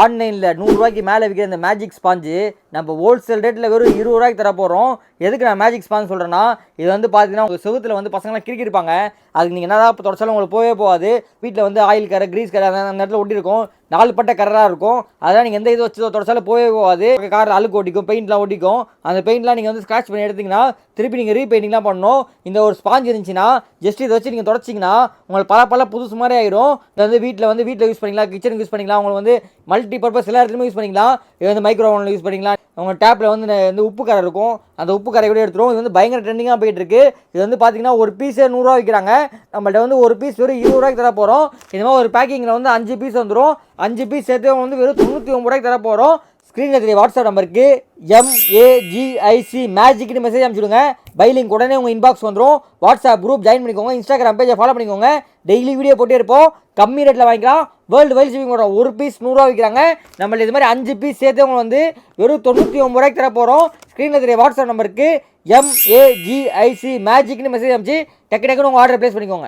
ஆன்லைனில் 100 ரூபாய்க்கு மேலே விற்கிற இந்த மேஜிக் ஸ்பாஞ்சு நம்ம ஹோல்சேல் ரேட்டில் வெறும் 20 ரூபாய்க்கு தர போகிறோம். எதுக்கு நான் மேஜிக் ஸ்பாஞ்ச் சொல்கிறேன்னா, இது வந்து பார்த்தீங்கன்னா உங்கள் செவுத்தில் வந்து பசங்களாம் கிறுக்கிருப்பாங்க. அதுக்கு நீங்கள் என்ன தான் தொடச்சாலும் உங்களுக்கு போகவே போகாது. வீட்டில் வந்து ஆயில் கரை, கிரீஸ் கரை அந்த இடத்துல ஒட்டியிருக்கும். 4 பட்டை கரையாக இருக்கும். அதெல்லாம் நீங்கள் எந்த இது வச்சு தொடச்சாலும் போகவே போகாது. காரில் அழுக்கு ஒட்டிக்கும், பெயிண்ட்லாம் ஒட்டிக்கும். அந்த பெயிண்ட்லாம் நீங்கள் வந்து ஸ்க்ராட்ச் பண்ணி எடுத்திங்கன்னா திருப்பி நீங்கள் ரீபெயிண்டிங்லாம் பண்ணணும். இந்த ஒரு ஸ்பாஞ்ச் இருந்துச்சுன்னா ஜஸ்ட் இதை வச்சு நீங்கள் தொடச்சிங்கன்னா உங்களுக்கு பல புதுசு மாதிரி ஆயிரும். இது வந்து வீட்டில் யூஸ் பண்ணிக்கலாம், கிச்சனுக்கு யூஸ் பண்ணிக்கலாம். உங்களுக்கு வந்து மல்டி பர்பஸ் எல்லா இடத்துலையுமே யூஸ் பண்ணிக்கலாம். இது வந்து மைக்ரோ ஓவனில் யூஸ் பண்ணிக்கலாம். உங்கள் டேப்பில் வந்து உப்பு கரை இருக்கும், அந்த உப்பு கரை கூட எடுத்துரும். இது வந்து பயங்கர ட்ரெண்டிங்காக போயிட்டு இருக்கு. இது வந்து பார்த்தீங்கன்னா ஒரு பீஸே 100 ரூபா விற்கிறாங்க. நம்மள்ட்ட வந்து ஒரு பீஸ் வெறும் 20 ரூபாய்க்கு தர போகிறோம். இது மாதிரி ஒரு பேக்கிங்கில் வந்து 5 பீஸ் வந்துடும். 5 பீஸ் சேர்த்து வந்து வெறும் 99 ரூபாய்க்கு தர போகிறோம். ஸ்க்ரீனில் தெரிய வாட்ஸ்அப் நம்பருக்கு MAGIC மேஜிக்னு மெசேஜ் அனுப்பிச்சுடுங்க. பை லிங்க் உடனே உங்கள் இன்பாக்ஸ் வந்துடும். வாட்ஸ்அப் குரூப் ஜாயின் பண்ணிக்கோங்க. இன்ஸ்டாகிராம் பேஜை ஃபாலோ பண்ணிக்கோங்க. டெய்லி வீடியோ போட்டே இருப்போம். கம்மி ரேட்டில் வாங்கிக்கலாம். வேர்ல்டு வைட் ஷிப்பிங் பண்ணுறோம். ஒரு பீஸ் 100 ரூபா விற்கிறாங்க. நம்மளுக்கு இது மாதிரி 5 பீஸ் சேர்த்து அவங்க வந்து வெறும் 99 ரூபாய்க்கு தர போகிறோம். ஸ்க்ரீனில் தெரிய வாட்ஸ்அப் நம்பருக்கு MAGIC மேஜிக்னு மெசேஜ் அனுப்பிச்சு டக்குன்னு உங்கள் ஆர்டர் ப்ளேஸ் பண்ணிக்கோங்க.